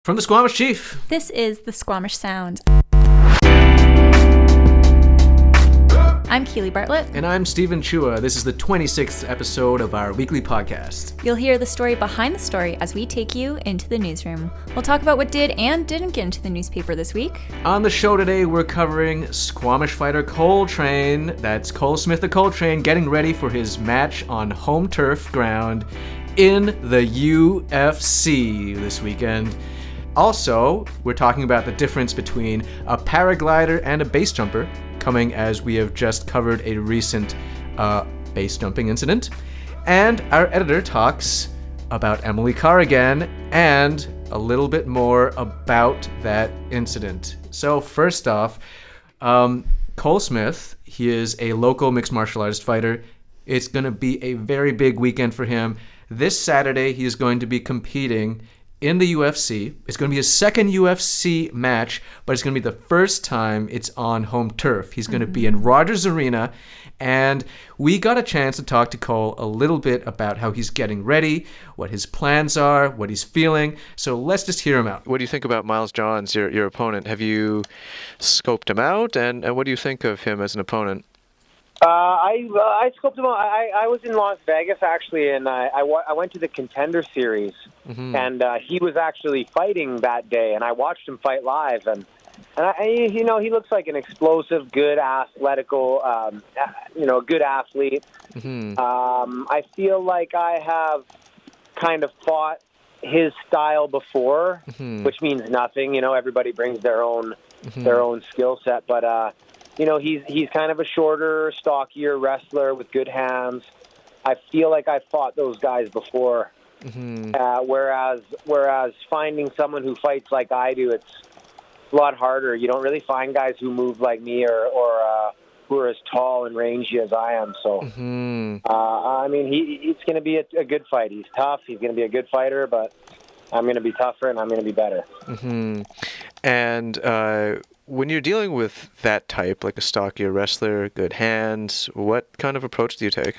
From the Squamish Chief. This is the Squamish Sound. I'm Keili Bartlett. And I'm Stephen Chua. This is the 26th episode of our weekly podcast. You'll hear the story behind the story as we take you into the newsroom. We'll talk about what did and didn't get into the newspaper this week. On the show today, we're covering Squamish fighter Coltrane. That's Cole Smith the Coltrane getting ready for his match on home turf ground in the UFC this weekend. Also, we're talking about the difference between a paraglider and a base jumper, coming as we have just covered a recent base jumping incident. And our editor talks about Emily Carr again and a little bit more about that incident. So first off, Cole Smith, he is a local mixed martial artist fighter. It's going to be a very big weekend for him. This Saturday, he is going to be competing in the UFC. It's going to be his second UFC match, but it's going to be the first time it's on home turf. He's going to be in Rogers Arena, and we got a chance to talk to Cole a little bit about how he's getting ready, what his plans are, what he's feeling. So let's just hear him out. What do you think about Miles Johns, your opponent? Have you scoped him out, and what do you think of him as an opponent? I scoped him out. I was in Las Vegas, actually, and I went to the Contender Series, and he was actually fighting that day, and I watched him fight live, and he looks like an explosive, good, athletical, good athlete. I feel like I have kind of fought his style before, which means nothing. Everybody brings their own skill set, but he's kind of a shorter, stockier wrestler with good hands. I feel like I've fought those guys before. Whereas finding someone who fights like I do, it's a lot harder. You don't really find guys who move like me or who are as tall and rangy as I am. So, it's going to be a good fight. He's tough. He's going to be a good fighter, but I'm going to be tougher and I'm going to be better. And when you're dealing with that type, like a stockier wrestler, good hands, what kind of approach do you take?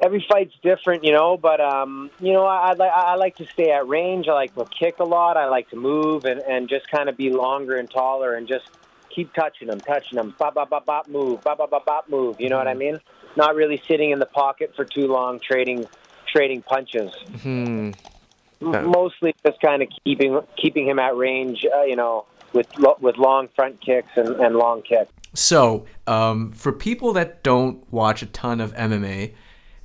Every fight's different, but I like to stay at range. I like to kick a lot. I like to move and just kind of be longer and taller and just keep touching them, bop, bop, bop, bop, move, bop, bop, bop, bop, move. You know what I mean? Not really sitting in the pocket for too long, trading punches. Mostly just kind of keeping him at range, with long front kicks and long kicks. So, for people that don't watch a ton of MMA,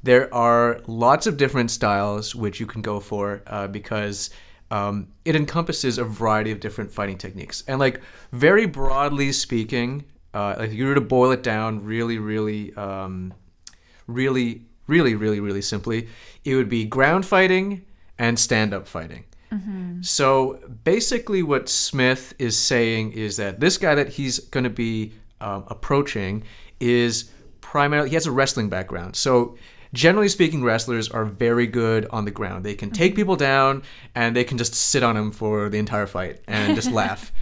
there are lots of different styles which you can go for because it encompasses a variety of different fighting techniques. And like very broadly speaking, if you were to boil it down really simply, it would be ground fighting and stand-up fighting. So basically what Smith is saying is that this guy that he's going to be approaching is primarily, he has a wrestling background. So generally speaking, wrestlers are very good on the ground. They can take people down and they can just sit on them for the entire fight and just laugh.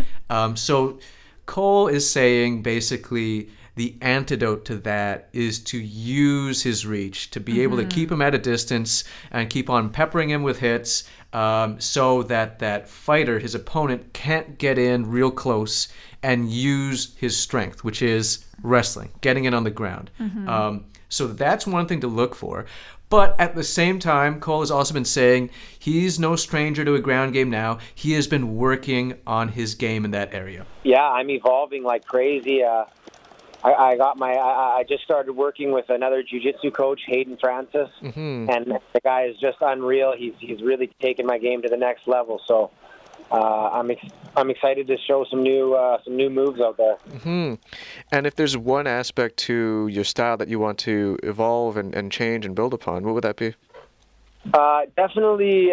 So Cole is saying basically the antidote to that is to use his reach, to be able to keep him at a distance and keep on peppering him with hits so that fighter, his opponent, can't get in real close and use his strength, which is wrestling, getting it on the ground. So that's one thing to look for. But at the same time, Cole has also been saying he's no stranger to a ground game now. He has been working on his game in that area. Yeah, I'm evolving like crazy. I just started working with another jiu-jitsu coach, Hayden Francis, and the guy is just unreal. He's really taken my game to the next level. So I'm excited to show some new moves out there. And if there's one aspect to your style that you want to evolve and change and build upon, what would that be? Definitely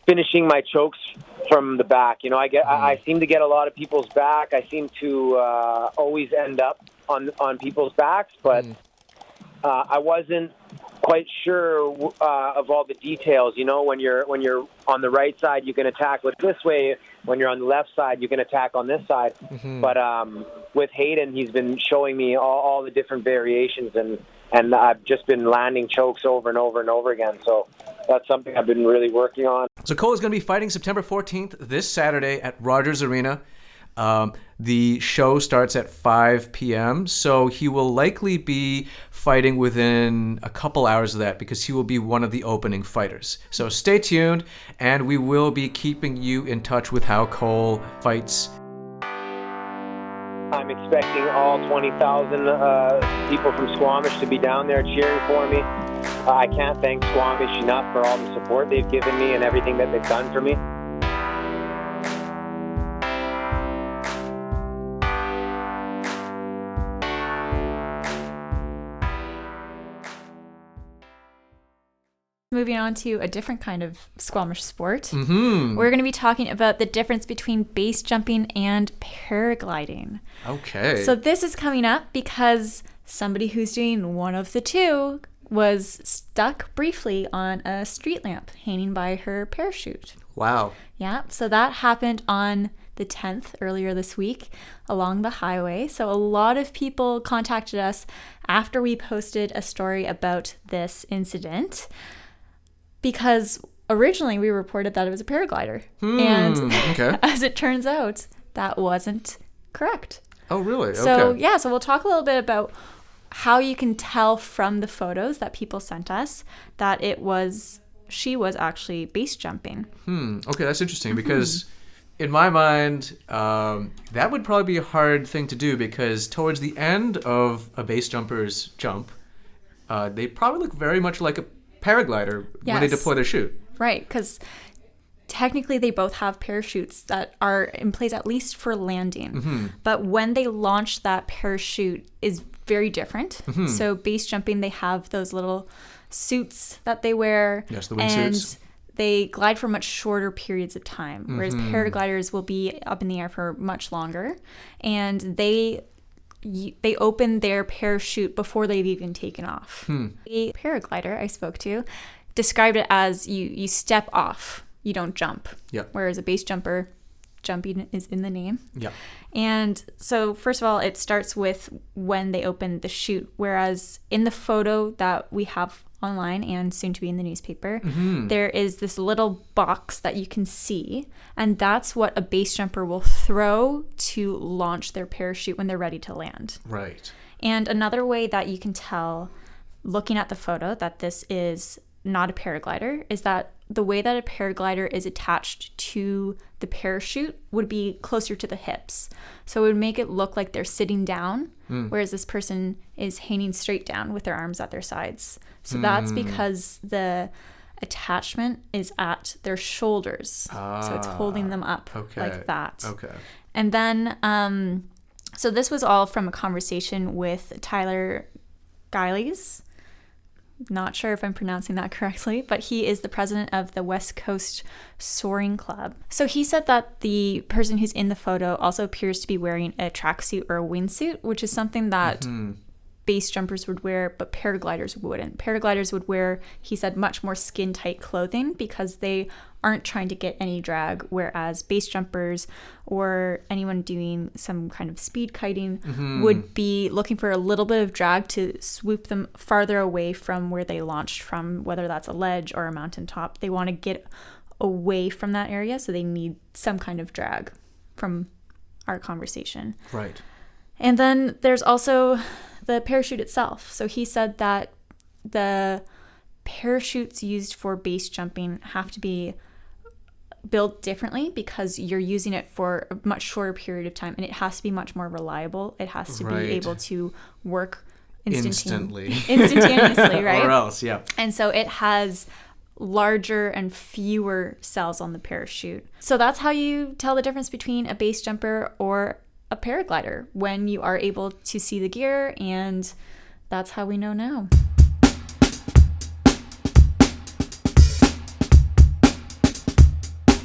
finishing my chokes from the back. I seem to get a lot of people's back. I seem to always end up on people's backs, but I wasn't quite sure of all the details. When you're on the right side, you can attack with this way. When you're on the left side, you can attack on this side. But with Hayden, he's been showing me all the different variations, and I've just been landing chokes over and over and over again. So that's something I've been really working on. So Cole is going to be fighting September 14th this Saturday at Rogers Arena. The show starts at 5 p.m., so he will likely be fighting within a couple hours of that because he will be one of the opening fighters. So stay tuned, and we will be keeping you in touch with how Cole fights. I'm expecting all 20,000 people from Squamish to be down there cheering for me. I can't thank Squamish enough for all the support they've given me and everything that they've done for me. Moving on to a different kind of Squamish sport. We're going to be talking about the difference between base jumping and paragliding. Okay. So this is coming up because somebody who's doing one of the two was stuck briefly on a street lamp hanging by her parachute. Wow. Yeah, so that happened on the 10th earlier this week along the highway. So a lot of people contacted us after we posted a story about this incident, because originally we reported that it was a paraglider. And as it turns out, that wasn't correct. Oh, really? So, okay. yeah, so we'll talk a little bit about how you can tell from the photos that people sent us that she was actually base jumping. Okay, that's interesting because in my mind, that would probably be a hard thing to do because towards the end of a base jumper's jump, they probably look very much like a paraglider when they deploy their chute. Right, because technically they both have parachutes that are in place at least for landing. But when they launch, that parachute is very different. So base jumping, they have those little suits that they wear. Yes, the wingsuits. And they glide for much shorter periods of time, whereas paragliders will be up in the air for much longer. And they open their parachute before they've even taken off. A paraglider I spoke to described it as you step off, you don't jump. Yep. Whereas a base jumper, jumping is in the name. Yep. And so first of all, it starts with when they open the chute, whereas in the photo that we have online and soon to be in the newspaper, there is this little box that you can see, and that's what a base jumper will throw to launch their parachute when they're ready to land. Right. And another way that you can tell, looking at the photo, that this is not a paraglider is that the way that a paraglider is attached to the parachute would be closer to the hips. So it would make it look like they're sitting down, whereas this person is hanging straight down with their arms at their sides. So that's because the attachment is at their shoulders. So it's holding them up like that. Okay. And then, so this was all from a conversation with Tyler Keili. Not sure if I'm pronouncing that correctly, but he is the president of the West Coast Soaring Club. So he said that the person who's in the photo also appears to be wearing a tracksuit or a wingsuit, which is something that base jumpers would wear, but paragliders wouldn't. Paragliders would wear, he said, much more skin-tight clothing because they aren't trying to get any drag, whereas base jumpers or anyone doing some kind of speed kiting would be looking for a little bit of drag to swoop them farther away from where they launched from, whether that's a ledge or a mountaintop. They want to get away from that area, so they need some kind of drag from our conversation. Right. And then there's also the parachute itself. So he said that the parachutes used for base jumping have to be built differently because you're using it for a much shorter period of time, and it has to be much more reliable. It has to be able to work instantaneously, right? Or else, yeah. And so it has larger and fewer cells on the parachute. So that's how you tell the difference between a base jumper or a paraglider, when you are able to see the gear, and that's how we know now.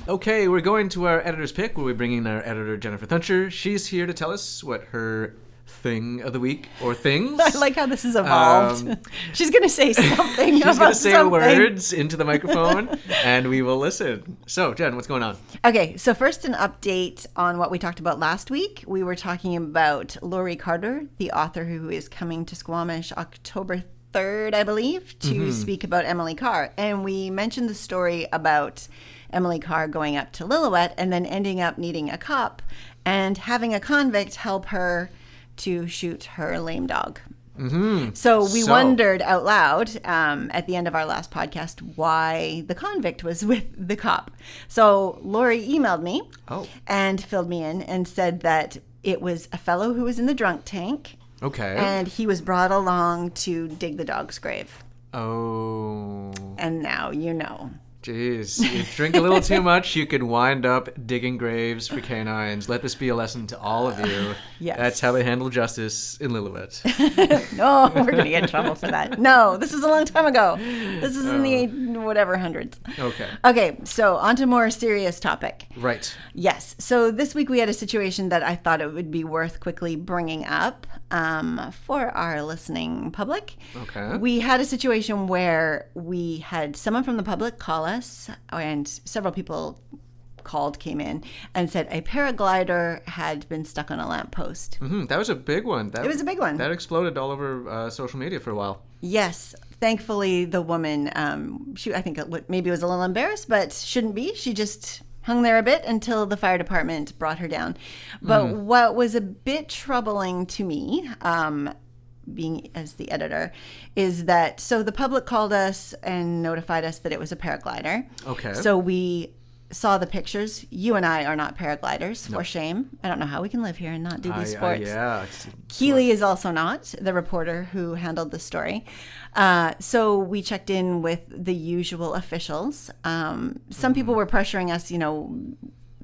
Okay, we're going to our editor's pick, where we bring in our editor, Jennifer Thuncher. She's here to tell us what her thing of the week, or things. I like how this has evolved. She's going to say something. She's going to say words into the microphone, and we will listen. So, Jen, what's going on? Okay, so first an update on what we talked about last week. We were talking about Laurie Carter, the author who is coming to Squamish October 3rd, I believe, to speak about Emily Carr. And we mentioned the story about Emily Carr going up to Lillooet and then ending up needing a cop and having a convict help her to shoot her lame dog. So we wondered out loud at the end of our last podcast why the convict was with the cop. So Lori emailed me and filled me in and said that it was a fellow who was in the drunk tank. Okay. And he was brought along to dig the dog's grave. Oh. And now you know. Jeez, you drink a little too much, you could wind up digging graves for canines. Let this be a lesson to all of you. Yes. That's how they handle justice in Lillooet. No, we're going to get in trouble for that. No, this was a long time ago. This is in the whatever hundreds. Okay. Okay, so on to more serious topic. Right. Yes. So this week we had a situation that I thought it would be worth quickly bringing up for our listening public. Okay. We had a situation where we had someone from the public call us, and several people came in and said a paraglider had been stuck on a lamppost. That was a big one. It was a big one. That exploded all over social media for a while. Yes. Thankfully, the woman, I think maybe was a little embarrassed, but shouldn't be. She just hung there a bit until the fire department brought her down. But what was a bit troubling to me, being as the editor, is that so the public called us and notified us that it was a paraglider. Okay. So we saw the pictures. You and I are not paragliders, for shame. I don't know how we can live here and not do these sports. Yeah. Keili is also not, the reporter who handled the story. So we checked in with the usual officials. Some people were pressuring us,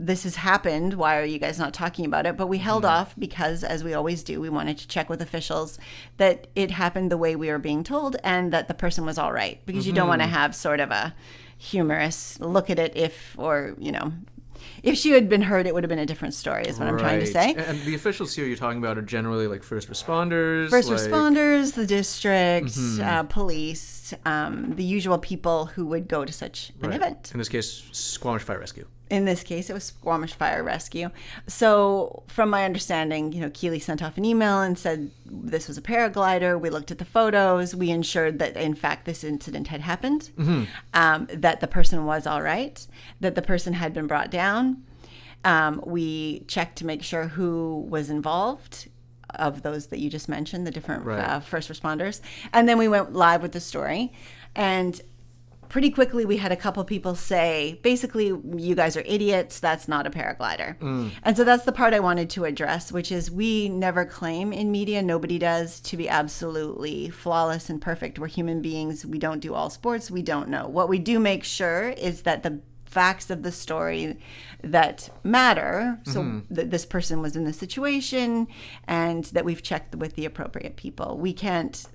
this has happened. Why are you guys not talking about it? But we held off because, as we always do, we wanted to check with officials that it happened the way we were being told and that the person was all right. Because you don't want to have sort of a humorous look at it if she had been hurt, it would have been a different story, is what I'm trying to say. And the officials here you're talking about are generally like first responders? Responders, the district, police, the usual people who would go to such an event. In this case, Squamish Fire Rescue. In this case, it was Squamish Fire Rescue. So from my understanding, Keili sent off an email and said this was a paraglider. We looked at the photos. We ensured that, in fact, this incident had happened, that the person was all right, that the person had been brought down. We checked to make sure who was involved of those that you just mentioned, the different first responders. And then we went live with the story. And pretty quickly, we had a couple people say, basically, you guys are idiots. That's not a paraglider. And so that's the part I wanted to address, which is we never claim in media, nobody does, to be absolutely flawless and perfect. We're human beings. We don't do all sports. We don't know. What we do make sure is that the facts of the story that matter, so that this person was in this situation and that we've checked with the appropriate people. We can't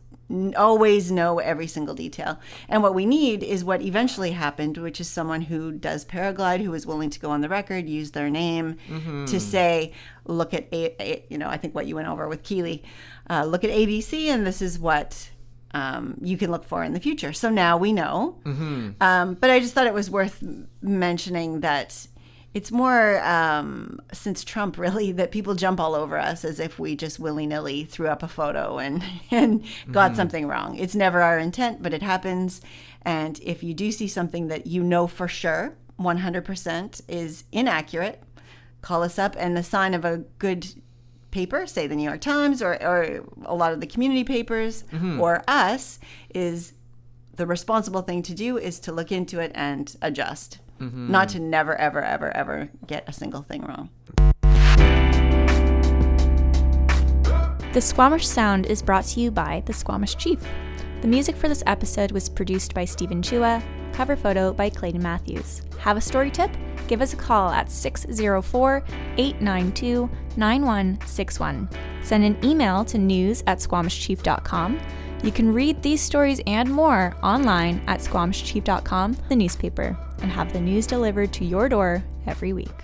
always know every single detail. And what we need is what eventually happened, which is someone who does paraglide, who is willing to go on the record, use their name to say, look at, I think what you went over with Keili, look at ABC, and this is what you can look for in the future. So now we know. But I just thought it was worth mentioning that it's more since Trump, really, that people jump all over us as if we just willy-nilly threw up a photo and got something wrong. It's never our intent, but it happens. And if you do see something that you know for sure, 100% is inaccurate, call us up. And the sign of a good paper, say the New York Times or a lot of the community papers or us, is the responsible thing to do is to look into it and adjust. Not to never, ever, ever, ever get a single thing wrong. The Squamish Sound is brought to you by the Squamish Chief. The music for this episode was produced by Stephen Chua, cover photo by Clayton Matthews. Have a story tip? Give us a call at 604-892-9161. Send an email to news@squamishchief.com. You can read these stories and more online at squamishchief.com, the newspaper, and have the news delivered to your door every week.